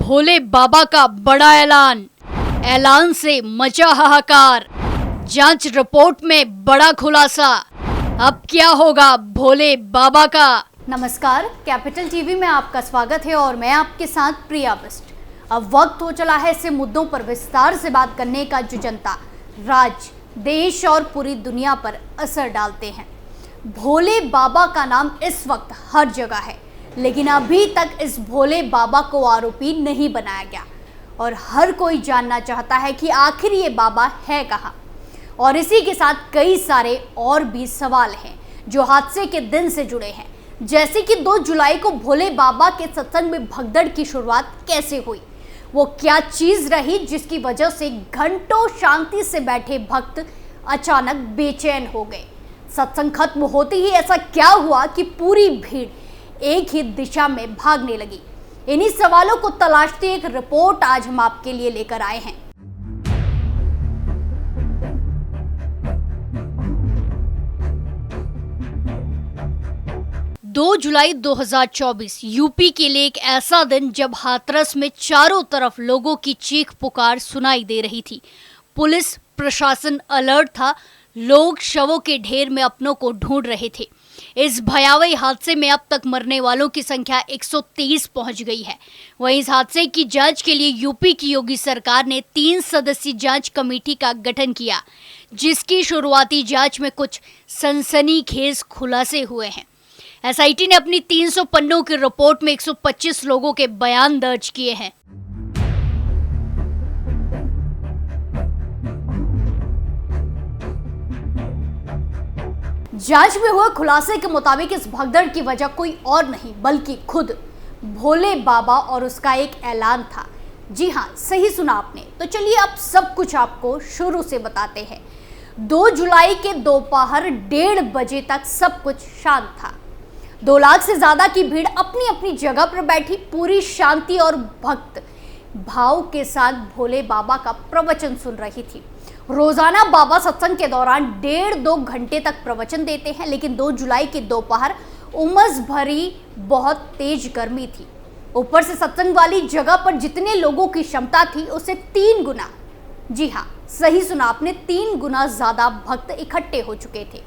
भोले बाबा का बड़ा ऐलान से मचा हाहाकार। जांच रिपोर्ट में बड़ा खुलासा। अब क्या होगा भोले बाबा का। नमस्कार, कैपिटल टीवी में आपका स्वागत है और मैं आपके साथ प्रिया बिस्ट। अब वक्त हो चला है ऐसे मुद्दों पर विस्तार से बात करने का जो जनता, राज्य, देश और पूरी दुनिया पर असर डालते हैं। भोले बाबा का नाम इस वक्त हर जगह है, लेकिन अभी तक इस भोले बाबा को आरोपी नहीं बनाया गया और हर कोई जानना चाहता है कि आखिर ये बाबा है कहाँ। और इसी के साथ कई सारे और भी सवाल हैं जो हादसे के दिन से जुड़े हैं, जैसे कि 2 जुलाई को भोले बाबा के सत्संग में भगदड़ की शुरुआत कैसे हुई, वो क्या चीज रही जिसकी वजह से घंटों शांति से बैठे भक्त अचानक बेचैन हो गए। सत्संग खत्म होते ही ऐसा क्या हुआ कि पूरी भीड़ एक ही दिशा में भागने लगी। इन्हीं सवालों को तलाशती एक रिपोर्ट आज हम आपके लिए लेकर आए हैं। दो जुलाई 2024 यूपी के लिए एक ऐसा दिन जब हाथरस में चारों तरफ लोगों की चीख पुकार सुनाई दे रही थी। पुलिस प्रशासन अलर्ट था, लोग शवों के ढेर में अपनों को ढूंढ रहे थे। इस भयावह हादसे में अब तक मरने वालों की संख्या 130 पहुंच गई है। वहीं इस हादसे की जांच के लिए यूपी की योगी सरकार ने 3 सदस्यीय जांच कमेटी का गठन किया, जिसकी शुरुआती जांच में कुछ सनसनीखेज खुलासे हुए हैं। एसआईटी ने अपनी 300 पन्नों की रिपोर्ट में 125 लोगों के बयान दर्ज किए हैं। जांच में हुए खुलासे के मुताबिक इस भगदड़ की वजह कोई और नहीं बल्कि खुद भोले बाबा और उसका एक ऐलान था। जी हाँ, सही सुना आपने। तो चलिए अब सब कुछ आपको शुरू से बताते हैं। 2 जुलाई के दोपहर 1:30 बजे तक सब कुछ शांत था। 2 लाख से ज्यादा की भीड़ अपनी अपनी जगह पर बैठी पूरी शांति और भक्त भाव के साथ भोले बाबा का प्रवचन सुन रही थी। रोजाना बाबा सत्संग के दौरान 1.5-2 घंटे तक प्रवचन देते हैं, लेकिन 2 जुलाई की दोपहर उमस भरी बहुत तेज गर्मी थी। ऊपर से सत्संग वाली जगह पर जितने लोगों की क्षमता थी उससे 3 गुना, जी हाँ सही सुना आपने, 3 गुना ज्यादा भक्त इकट्ठे हो चुके थे।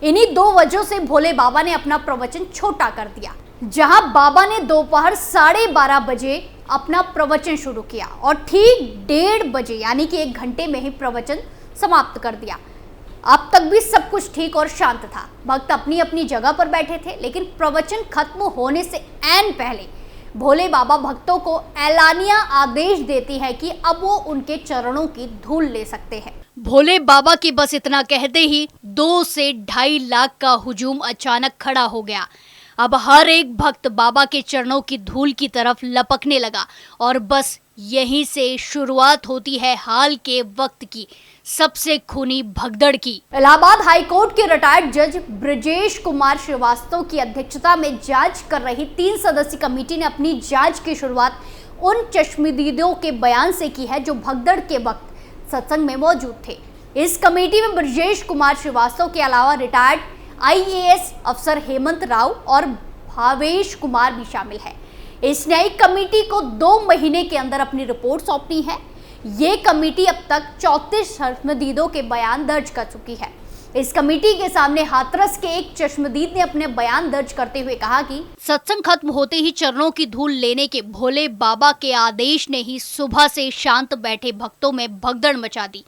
इन्हीं 2 वजहों से भोले बाबा ने अपना प्रवचन छोटा कर दिया। जहां बाबा ने दोपहर 12:30 बजे अपना प्रवचन शुरू किया और ठीक 1:30 बजे यानी कि 1 घंटे में ही प्रवचन समाप्त कर दिया। अब तक भी सब कुछ ठीक और शांत था। भक्त अपनी अपनी जगह पर बैठे थे, लेकिन प्रवचन खत्म होने से ऐन पहले भोले बाबा भक्तों को ऐलानिया आदेश देती है कि अब वो उनके चरणों की धूल ले सकते हैं। भोले बाबा के बस इतना कहते ही 2 से 2.5 लाख का हुजूम अचानक खड़ा हो गया। अब हर एक भक्त बाबा के चरणों की धूल की तरफ लपकने लगा और बस यहीं से शुरुआत होती है हाल के वक्त की सबसे खूनी भगदड़ की। इलाहाबाद हाई कोर्ट के रिटायर्ड जज ब्रजेश कुमार श्रीवास्तव की अध्यक्षता में जांच कर रही 3 सदस्यीय कमेटी ने अपनी जांच की शुरुआत उन चश्मदीदों के बयान से की है जो भगदड़ के वक्त सत्संग में मौजूद थे। इस कमेटी में ब्रजेश कुमार श्रीवास्तव के अलावा रिटायर्ड IAS अफसर हेमंत राव और भावेश कुमार भी शामिल है। इस न्यायिक कमेटी को 2 महीने के अंदर अपनी रिपोर्ट सौंपनी है। ये कमेटी अब तक 34 चश्मदीदों के बयान दर्ज कर चुकी है। इस कमेटी के सामने हाथरस के एक चश्मदीद ने अपने बयान दर्ज करते हुए कहा कि सत्संग खत्म होते ही चरणों की धूल लेने के भोले बाबा के आदेश ने ही सुबह से शांत बैठे भक्तों में भगदड़ मचा दी।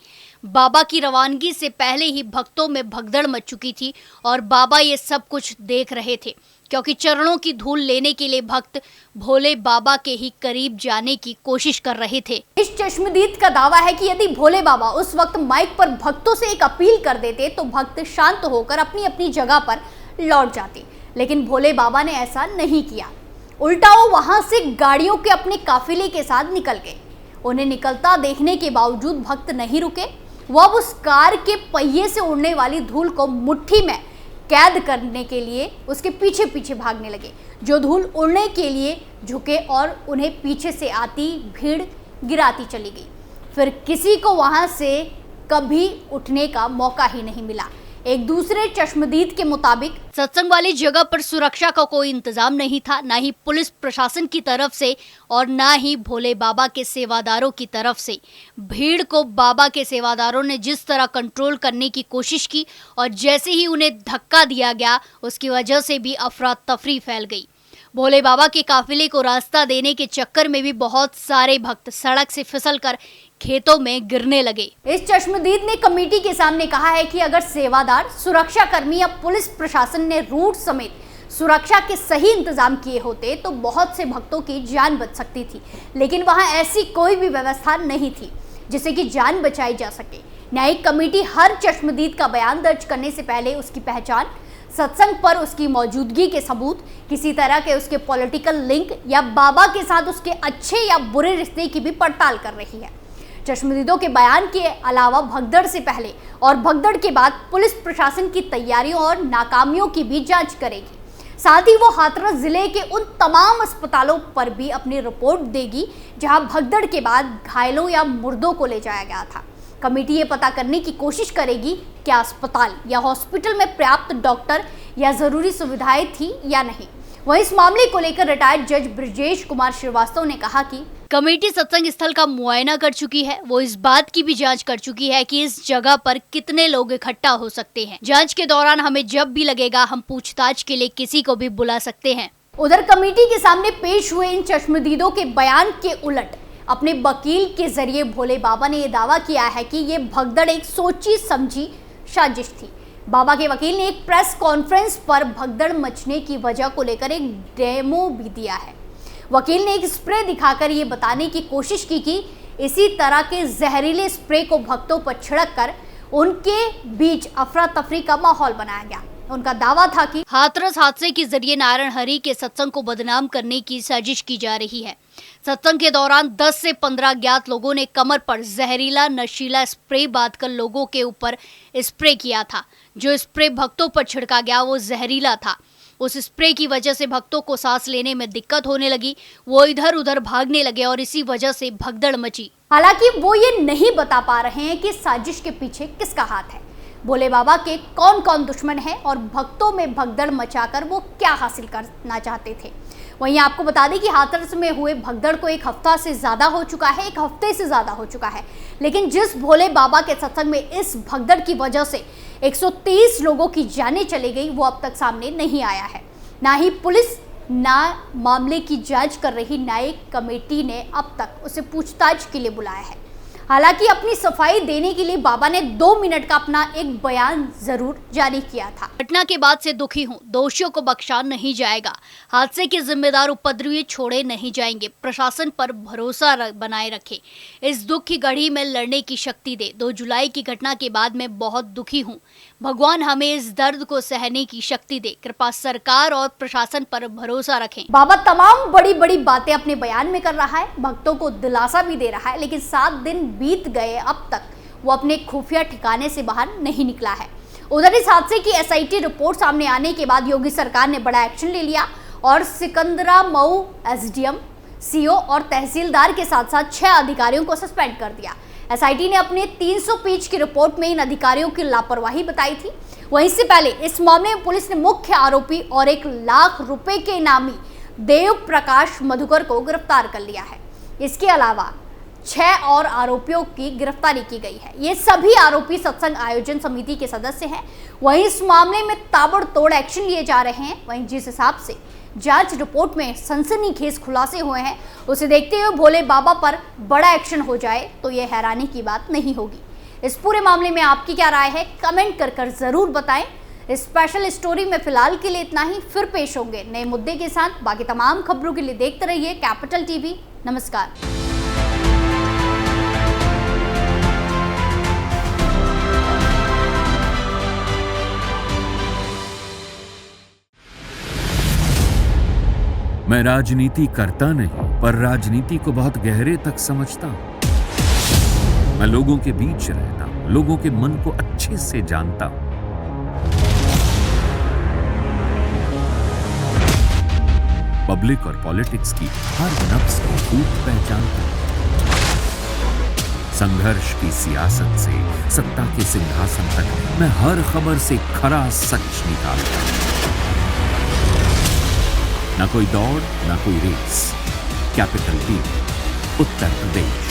बाबा की रवानगी से पहले ही भक्तों में भगदड़ मच चुकी थी और बाबा ये सब कुछ देख रहे थे, क्योंकि चरणों की धूल लेने के लिए भक्त भोले बाबा के ही करीब जाने की कोशिश कर रहे थे। इस चश्मदीद का दावा है कि यदि भोले बाबा उस वक्त माइक पर भक्तों से एक अपील कर देते तो भक्त शांत होकर अपनी अपनी जगह पर लौट जाते, लेकिन भोले बाबा ने ऐसा नहीं किया। उल्टा वो वहां से गाड़ियों के अपने काफिले के साथ निकल गए। उन्हें निकलता देखने के बावजूद भक्त नहीं रुके। वो अब उस कार के पहिए से उड़ने वाली धूल को मुट्ठी में कैद करने के लिए उसके पीछे पीछे भागने लगे। जो धूल उड़ने के लिए झुके और उन्हें पीछे से आती भीड़ गिराती चली गई। फिर किसी को वहां से कभी उठने का मौका ही नहीं मिला। एक दूसरे चश्मदीद के मुताबिक सत्संग वाली जगह पर सुरक्षा का कोई इंतजाम नहीं था, ना ही पुलिस प्रशासन की तरफ से और ना ही भोले बाबा के सेवादारों की तरफ से। भीड़ को बाबा के सेवादारों ने जिस तरह कंट्रोल करने की कोशिश की और जैसे ही उन्हें धक्का दिया गया, उसकी वजह से भी अफरा तफरी फैल गई। भोले बाबा के काफिले को रास्ता देने के चक्कर में भी बहुत सारे भक्त सड़क से फिसलकर खेतों में गिरने लगे। इस चश्मदीद ने कमेटी के सामने कहा है कि अगर सेवादार, सुरक्षा कर्मी या पुलिस प्रशासन ने रूट समेत सुरक्षा के सही इंतजाम किए होते तो बहुत से भक्तों की जान बच सकती थी, लेकिन वहां ऐसी कोई भी व्यवस्था नहीं थी जिससे कि जान बचाई जा सके। न्यायिक कमेटी हर चश्मदीद का बयान दर्ज करने से पहले उसकी पहचान, सत्संग पर उसकी मौजूदगी के सबूत, किसी तरह के उसके पॉलिटिकल लिंक या बाबा के साथ उसके अच्छे या बुरे रिश्ते की भी पड़ताल कर रही है। चश्मदीदों के बयान के अलावा भगदड़ से पहले और भगदड़ के बाद पुलिस प्रशासन की तैयारियों और नाकामियों की भी जांच करेगी। साथ ही वो हाथरस जिले के उन तमाम अस्पतालों पर भी अपनी रिपोर्ट देगी जहां भगदड़ के बाद घायलों या मुर्दों को ले जाया गया था। कमेटी ये पता करने की कोशिश करेगी क्या अस्पताल या हॉस्पिटल में पर्याप्त डॉक्टर या जरूरी सुविधाएं थी या नहीं। वहीं इस मामले को लेकर रिटायर्ड जज ब्रजेश कुमार श्रीवास्तव ने कहा कि कमेटी सत्संग स्थल का मुआयना कर चुकी है। वो इस बात की भी जांच कर चुकी है कि इस जगह पर कितने लोग इकट्ठा हो सकते हैं। जांच के दौरान हमें जब भी लगेगा हम पूछताछ के लिए किसी को भी बुला सकते हैं। उधर कमेटी के सामने पेश हुए इन चश्मदीदों के बयान के उलट अपने वकील के जरिए भोले बाबा ने यह दावा किया है कि ये भगदड़ एक सोची समझी साजिश थी। बाबा के वकील ने एक प्रेस कॉन्फ्रेंस पर भगदड़ मचने की वजह को लेकर एक डेमो भी दिया है। वकील ने एक स्प्रे दिखाकर ये बताने की कोशिश की कि इसी तरह के जहरीले स्प्रे को भक्तों पर छिड़क कर उनके बीच अफरा तफरी का माहौल बनाया गया। उनका दावा था कि हाथरस हादसे के जरिए नारायण हरि के सत्संग को बदनाम करने की साजिश की जा रही है। सत्संग के दौरान 10 से 15 अज्ञात लोगों ने कमर पर जहरीला नशीला स्प्रे बांधकर लोगों के ऊपर स्प्रे किया था। जो स्प्रे भक्तों पर छिड़का गया वो जहरीला था। उस स्प्रे की वजह से भक्तों को सांस लेने में दिक्कत होने लगी, वो इधर उधर भागने लगे और इसी वजह से भगदड़ मची। हालांकि वो ये नहीं बता पा रहे हैं कि साजिश के पीछे किसका हाथ है, भोले बाबा के कौन कौन दुश्मन हैं और भक्तों में भगदड़ मचाकर वो क्या हासिल करना चाहते थे। वहीं आपको बता दें कि हाथरस में हुए भगदड़ को एक हफ्ते से ज्यादा हो चुका है, लेकिन जिस भोले बाबा के सत्संग में इस भगदड़ की वजह से 130 लोगों की जानें चली गई, वो अब तक सामने नहीं आया है। ना ही पुलिस ना मामले की जांच कर रही न्यायिक कमेटी ने अब तक उसे पूछताछ के लिए बुलाया है। हालांकि अपनी सफाई देने के लिए बाबा ने 2 मिनट का अपना एक बयान जरूर जारी किया था। घटना के बाद से दुखी हूँ, दोषियों को बख्शा नहीं जाएगा, हादसे के जिम्मेदार उपद्रवी छोड़े नहीं जाएंगे, प्रशासन पर भरोसा बनाए रखे, इस दुख की घड़ी में लड़ने की शक्ति दे। 2 जुलाई की घटना के बाद मैं बहुत दुखी हूँ, भगवान हमें इस दर्द को सहने की शक्ति दे, कृपा सरकार और प्रशासन पर भरोसा रखें। बाबा तमाम बड़ी बड़ी बातें अपने बयान में कर रहा है, भक्तों को दिलासा भी दे रहा है, लेकिन 7 दिन बीत गए, अब तक वो अपने खुफिया ठिकाने से बाहर नहीं निकला है। उधर इस हादसे की एसआईटी रिपोर्ट सामने आने के बाद योगी सरकार ने बड़ा एक्शन ले लिया और सिकंदरा मऊ एसडीएम, सीओ और तहसीलदार के साथ साथ 6 अधिकारियों को सस्पेंड कर दिया। एसआईटी ने अपने 300 पेज की रिपोर्ट में इन अधिकारियों की लापरवाही बताई थी। वहीं इससे पहले इस मामले में पुलिस ने मुख्य आरोपी और 1 लाख रुपए के इनामी देव प्रकाश मधुकर को गिरफ्तार कर लिया है। इसके अलावा 6 और आरोपियों की गिरफ्तारी की गई है। ये सभी आरोपी सत्संग आयोजन समिति के सदस्य हैं। वहीं इस मामले में ताबड़तोड़ एक्शन लिए जा रहे हैं। वहीं जिस हिसाब से जांच रिपोर्ट में सनसनीखेज खुलासे हुए हैं, उसे देखते हुए भोले बाबा पर बड़ा एक्शन हो जाए तो ये हैरानी की बात नहीं होगी। इस पूरे मामले में आपकी क्या राय है, कमेंट कर जरूर बताएं। इस स्पेशल स्टोरी में फिलहाल के लिए इतना ही, फिर पेश होंगे नए मुद्दे के साथ। बाकी तमाम खबरों के लिए देखते रहिए कैपिटल टीवी। नमस्कार। मैं राजनीति करता नहीं, पर राजनीति को बहुत गहरे तक समझता हूं। मैं लोगों के बीच रहता हूं, लोगों के मन को अच्छे से जानता हूं। पब्लिक और पॉलिटिक्स की हर नब्ज को खूब पहचानता हूं। संघर्ष की सियासत से सत्ता के सिंहासन तक मैं हर खबर से खरा सच निकालता हूं। ना कोई दौड़, ना कोई race. Capital TV, Uttar Pradesh.